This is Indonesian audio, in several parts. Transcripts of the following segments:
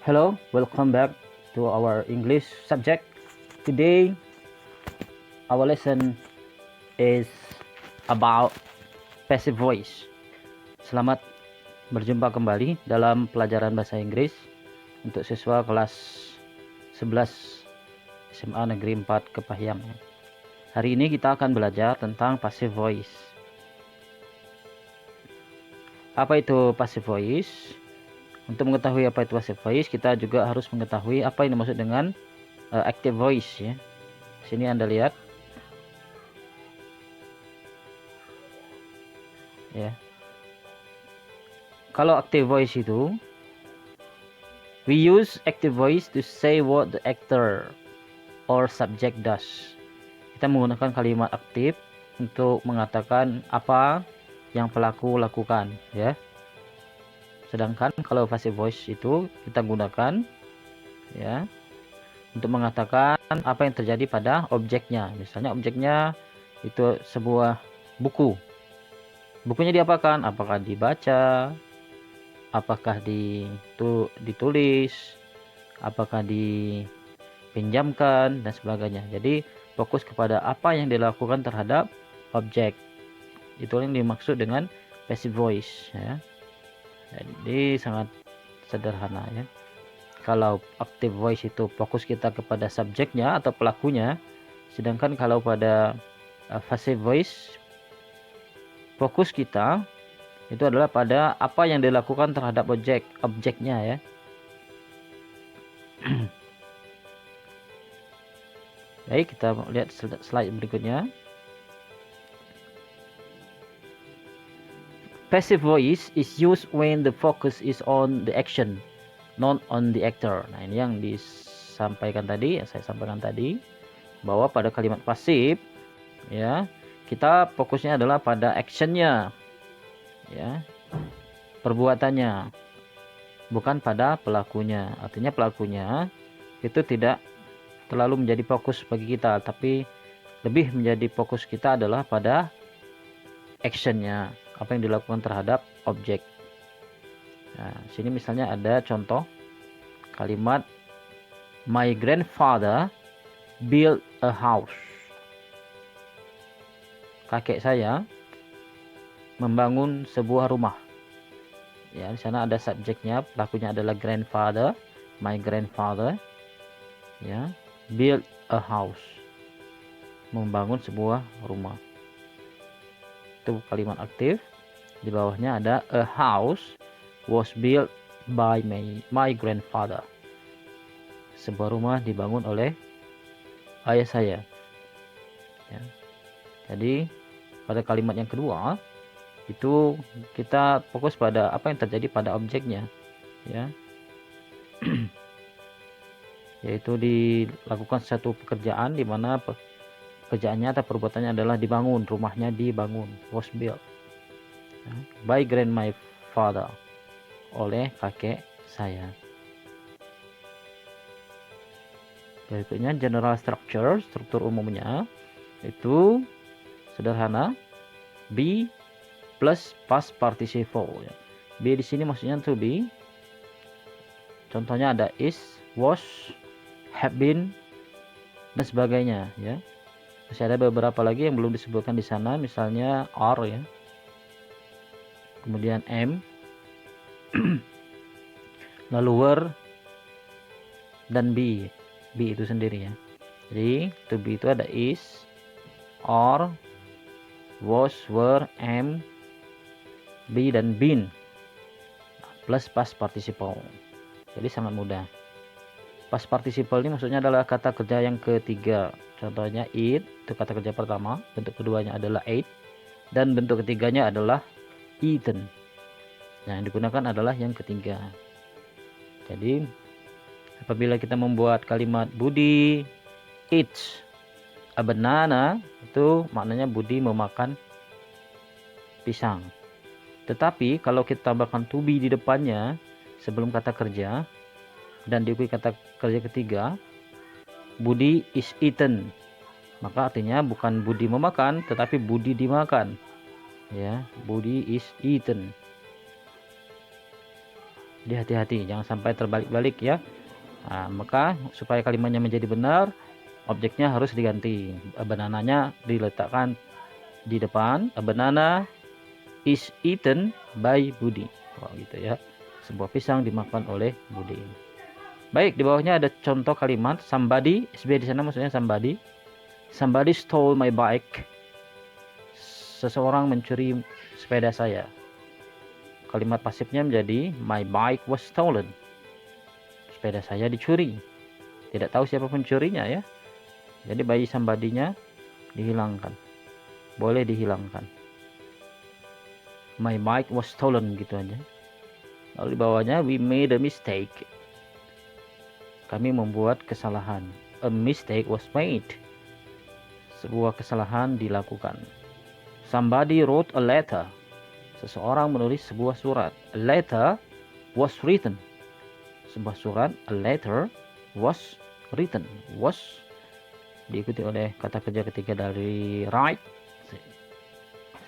Hello, welcome back to our English subject. Today, our lesson is about passive voice. Selamat berjumpa kembali dalam pelajaran bahasa Inggris untuk siswa kelas 11 SMA Negeri 4 Kepahyang. Hari ini kita akan belajar tentang passive voice. Apa itu passive voice? Untuk mengetahui apa itu passive voice, kita juga harus mengetahui apa yang dimaksud dengan active voice ya. Sini Anda lihat. Ya. Kalau active voice itu, we use active voice to say what the actor or subject does. Kita menggunakan kalimat aktif untuk mengatakan apa yang pelaku lakukan, ya. Sedangkan kalau passive voice itu kita gunakan, ya, untuk mengatakan apa yang terjadi pada objeknya. Misalnya objeknya itu sebuah buku. Bukunya diapakan? Apakah dibaca? Apakah ditulis, apakah dipinjamkan, dan sebagainya. Jadi fokus kepada apa yang dilakukan terhadap objek. Itu yang dimaksud dengan passive voice ya. Jadi sangat sederhana ya. Kalau active voice itu fokus kita kepada subjeknya atau pelakunya, sedangkan kalau pada passive voice fokus kita itu adalah pada apa yang dilakukan terhadap objeknya ya. Baik, kita lihat slide berikutnya. Passive voice is used when the focus is on the action, not on the actor. Nah, ini yang disampaikan tadi, yang saya sampaikan tadi, bahwa pada kalimat pasif ya, kita fokusnya adalah pada actionnya ya, perbuatannya, bukan pada pelakunya. Artinya pelakunya itu tidak terlalu menjadi fokus bagi kita, tapi lebih menjadi fokus kita adalah pada actionnya, apa yang dilakukan terhadap objek. Nah, sini misalnya ada contoh kalimat my grandfather built a house. Kakek saya membangun sebuah rumah. Ya, di sana ada subjeknya, pelakunya adalah grandfather, my grandfather. Ya, build a house. Membangun sebuah rumah. Itu kalimat aktif. Di bawahnya ada a house was built by my grandfather. Sebuah rumah dibangun oleh ayah saya. Ya. Jadi pada kalimat yang kedua itu kita fokus pada apa yang terjadi pada objeknya, ya. Yaitu dilakukan satu pekerjaan di mana pekerjaannya atau perbuatannya adalah dibangun, rumahnya dibangun, was built by my father, oleh kakek saya. Berikutnya general structure, struktur umumnya itu sederhana, be plus past participle. Be di sini maksudnya to be. Contohnya ada is, was, have been, dan sebagainya ya. Masih ada beberapa lagi yang belum disebutkan di sana, misalnya are ya. Kemudian am, lalu were, dan be. Be itu sendiri ya. Jadi to be itu ada is, are, was, were, am, be, dan been plus past participle. Jadi sangat mudah. Past participle ini maksudnya adalah kata kerja yang ketiga. Contohnya eat, itu kata kerja pertama. Bentuk keduanya adalah ate, dan bentuk ketiganya adalah eaten. Nah, yang digunakan adalah yang ketiga. Jadi apabila kita membuat kalimat Budi eats a banana, itu maknanya Budi memakan pisang. Tetapi kalau kita tambahkan to be di depannya sebelum kata kerja dan diikuti kata kerja ketiga, Budi is eaten, maka artinya bukan Budi memakan tetapi Budi dimakan ya. Budi is eaten. Jadi hati-hati, jangan sampai terbalik-balik ya. Nah, maka supaya kalimatnya menjadi benar, objeknya harus diganti. Banananya diletakkan di depan. A banana is eaten by Budi. Wah, gitu ya. Sebuah pisang dimakan oleh Budi. Baik, di bawahnya ada contoh kalimat somebody. SB di sana maksudnya somebody. Somebody stole my bike. Seseorang mencuri sepeda saya. Kalimat pasifnya menjadi my bike was stolen. Sepeda saya dicuri. Tidak tahu siapa pencurinya ya. Jadi by somebody-nya dihilangkan. Boleh dihilangkan. My bike was stolen gitu aja. Lalu di bawahnya we made a mistake. Kami membuat kesalahan. A mistake was made. Sebuah kesalahan dilakukan. Somebody wrote a letter. Seseorang menulis sebuah surat. A letter was written. Sebuah surat. A letter was written. Was diikuti oleh kata kerja ketiga dari write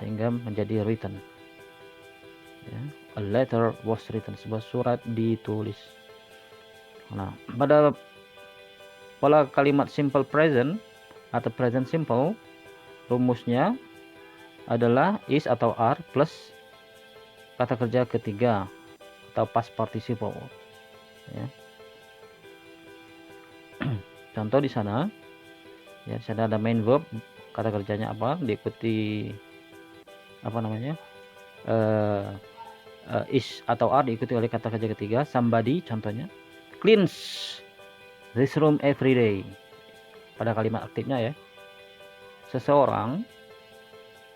sehingga menjadi written. Ya. A letter was written. Sebuah surat ditulis. Nah, pada pola kalimat simple present atau present simple, rumusnya adalah is atau are plus kata kerja ketiga atau past participle. Ya. Contoh di sana, ya, di sana ada main verb, kata kerjanya apa, diikuti apa namanya, is atau are diikuti oleh kata kerja ketiga. Somebody contohnya cleans this room every day. Pada kalimat aktifnya ya, seseorang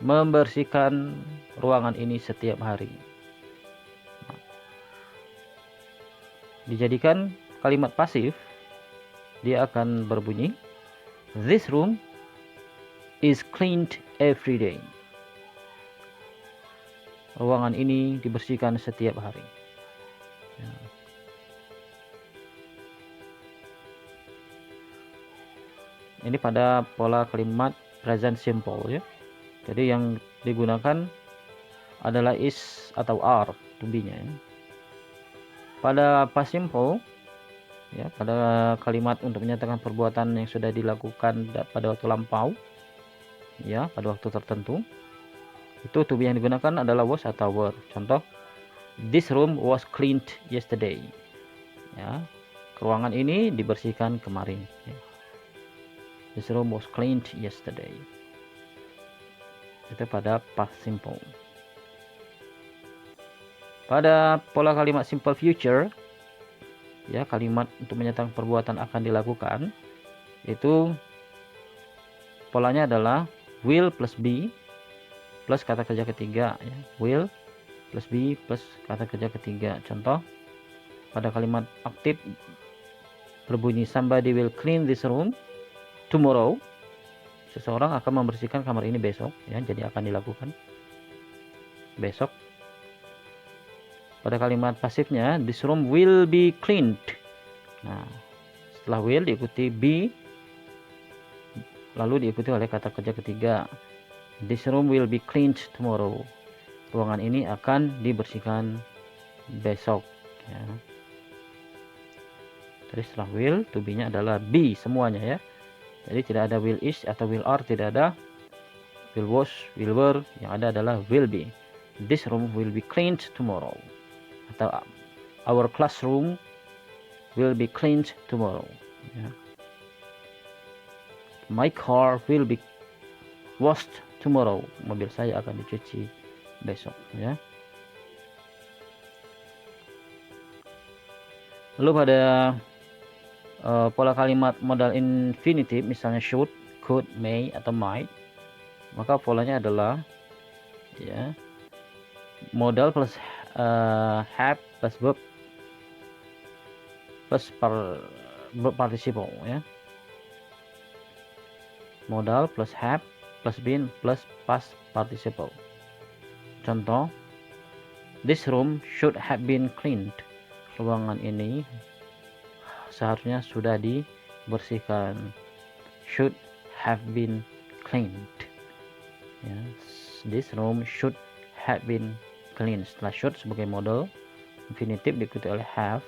membersihkan ruangan ini setiap hari. Dijadikan kalimat pasif, dia akan berbunyi this room is cleaned every day. Ruangan ini dibersihkan setiap hari. Ya. Ini pada pola kalimat present simple ya. Jadi yang digunakan adalah is atau are to be-nya ya. Pada past simple ya, pada kalimat untuk menyatakan perbuatan yang sudah dilakukan pada waktu lampau ya, pada waktu tertentu, itu to be yang digunakan adalah was atau were. Contoh, this room was cleaned yesterday. Ya, ruangan ini dibersihkan kemarin ya. This room was cleaned yesterday. Itu pada past simple. Pada pola kalimat simple future ya, kalimat untuk menyatakan perbuatan akan dilakukan, itu polanya adalah will plus be plus kata kerja ketiga ya. Will plus be plus kata kerja ketiga. Contoh, pada kalimat aktif berbunyi somebody will clean this room tomorrow. Seseorang akan membersihkan kamar ini besok ya, jadi akan dilakukan besok. Pada kalimat pasifnya this room will be cleaned. Nah, setelah will diikuti be, lalu diikuti oleh kata kerja ketiga. This room will be cleaned tomorrow. Ruangan ini akan dibersihkan besok ya. Jadi setelah will, to be-nya adalah be semuanya ya. Jadi tidak ada will is atau will are, tidak ada will was, will were, yang ada adalah will be. This room will be cleaned tomorrow. Atau our classroom will be cleaned tomorrow ya. My car will be washed tomorrow. Mobil saya akan dicuci besok ya. Lalu pada pola kalimat modal infinitive, misalnya should, could, may atau might, maka polanya adalah ya, modal plus have plus verb plus verb participle ya. Modal plus have plus been plus past participle. Contoh, this room should have been cleaned. Ruangan ini seharusnya sudah dibersihkan. Should have been cleaned ya. This room should have been cleaned. Setelah should sebagai modal, infinitive diikuti oleh have.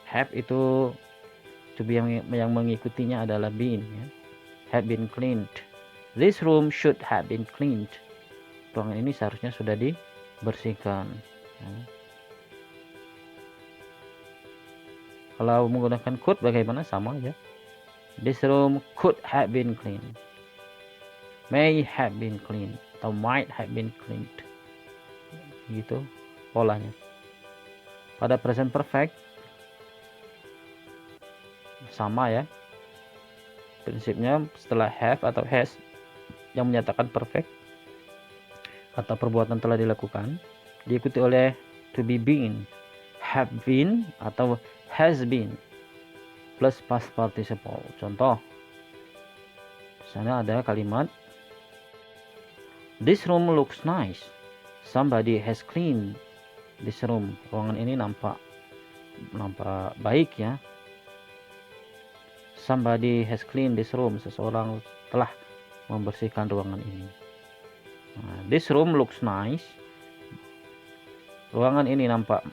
Have itu to be yang mengikutinya adalah been, ya. Have been cleaned. This room should have been cleaned. Ruangan ini seharusnya sudah dibersihkan. Ya. Kalau menggunakan could bagaimana? Sama aja. This room could have been cleaned. May have been cleaned atau might have been cleaned. Gitu polanya. Pada present perfect sama ya. Prinsipnya setelah have atau has yang menyatakan perfect atau perbuatan telah dilakukan diikuti oleh to be been, have been atau has been plus past participle. Contoh, di sana ada kalimat this room looks nice. Somebody has cleaned this room. Ruangan ini nampak baik ya. Somebody has cleaned this room. Seseorang telah membersihkan ruangan ini. Nah, this room looks nice. Ruangan ini nampak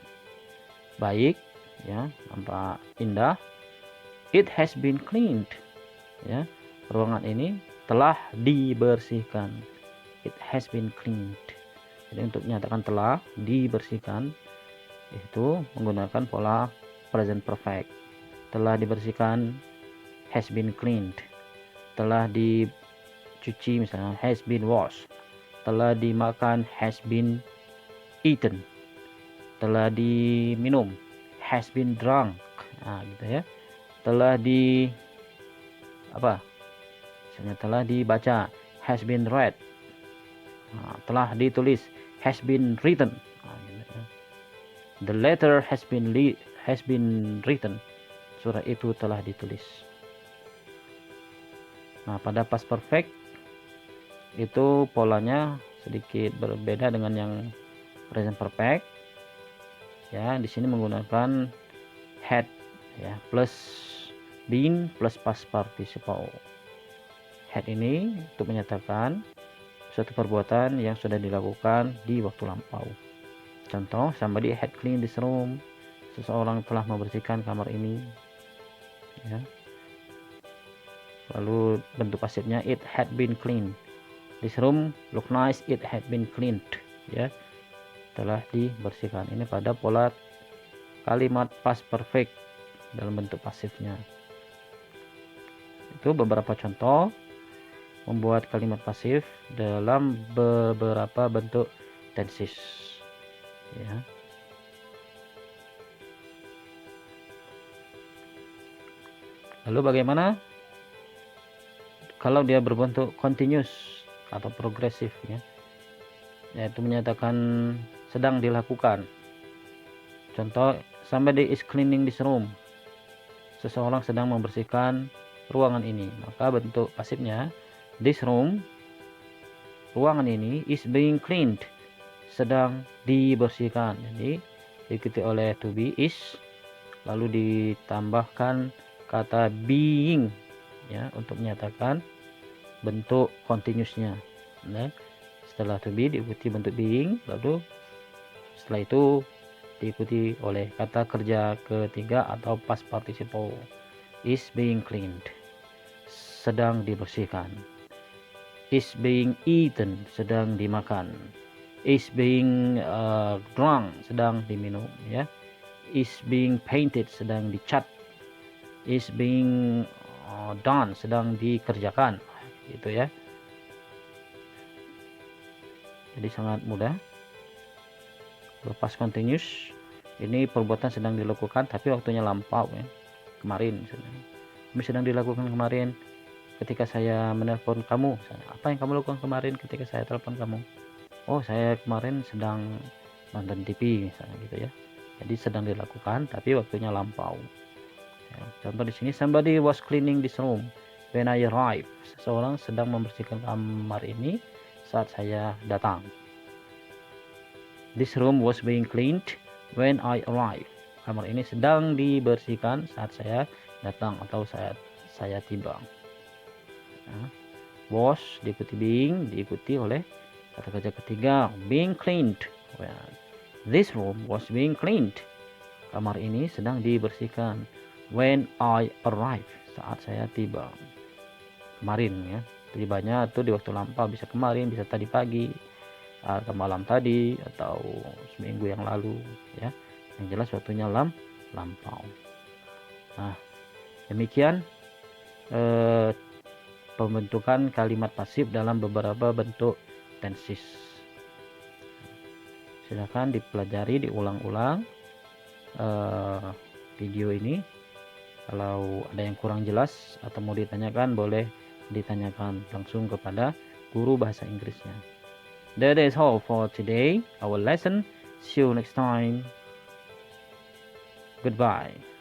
baik ya, nampak indah. It has been cleaned. Ya, ruangan ini telah dibersihkan. It has been cleaned. Jadi untuk menyatakan telah dibersihkan itu menggunakan pola present perfect. Telah dibersihkan, has been cleaned. Telah dicuci misalnya has been washed. Telah dimakan, has been eaten. Telah diminum, has been drunk. Nah, gitu ya. Telah misalnya telah dibaca, has been read. Nah, telah ditulis, has been written. Nah, gitu ya. The letter has been written. Surat itu telah ditulis. Nah, pada past perfect itu polanya sedikit berbeda dengan yang present perfect. Ya, di sini menggunakan had ya, plus been plus past participle. Had ini untuk menyatakan suatu perbuatan yang sudah dilakukan di waktu lampau. Contoh, somebody had cleaned this room. Seseorang telah membersihkan kamar ini. Ya. Lalu bentuk pasifnya it had been cleaned. This room look nice. It had been cleaned. Ya, telah dibersihkan. Ini pada pola kalimat past perfect dalam bentuk pasifnya. Itu beberapa contoh membuat kalimat pasif dalam beberapa bentuk tenses. Ya. Lalu bagaimana kalau dia berbentuk continuous atau progresif ya? Yaitu menyatakan sedang dilakukan. Contoh, somebody is cleaning this room. Seseorang sedang membersihkan ruangan ini. Maka bentuk pasifnya this room, ruangan ini is being cleaned, sedang dibersihkan. Jadi diikuti oleh to be is, lalu ditambahkan kata being ya untuk menyatakan bentuk continuousnya. Nah, setelah to be diikuti bentuk being, lalu setelah itu diikuti oleh kata kerja ketiga atau past participle, is being cleaned, sedang dibersihkan. Is being eaten, sedang dimakan. Is being drunk, sedang diminum ya. Is being painted, sedang dicat. Is being done, sedang dikerjakan gitu ya. Jadi sangat mudah. Past continuous ini perbuatan sedang dilakukan tapi waktunya lampau ya. Kemarin misalnya. Ini sedang dilakukan kemarin ketika saya menelpon kamu. Apa yang kamu lakukan kemarin ketika saya telepon kamu? Oh, saya kemarin sedang nonton TV misalnya gitu ya. Jadi sedang dilakukan tapi waktunya lampau. Ya, contoh di sini, somebody was cleaning this room when I arrived. Seseorang sedang membersihkan kamar ini saat saya datang. This room was being cleaned when I arrived. Kamar ini sedang dibersihkan saat saya datang atau saya tiba. Nah, was diikuti being, diikuti oleh kata kerja ketiga being cleaned. This room was being cleaned. Kamar ini sedang dibersihkan. When I arrived, saat saya tiba. Kemarin ya, tibanya tuh di waktu lampau, bisa kemarin, bisa tadi pagi, atau malam tadi, atau seminggu yang lalu ya. Yang jelas waktunya lampau. Nah, demikian pembentukan kalimat pasif dalam beberapa bentuk tenses. Silakan dipelajari, diulang-ulang video ini. Kalau ada yang kurang jelas atau mau ditanyakan, boleh ditanyakan langsung kepada guru bahasa Inggrisnya. That is all for today, our lesson. See you next time. Goodbye.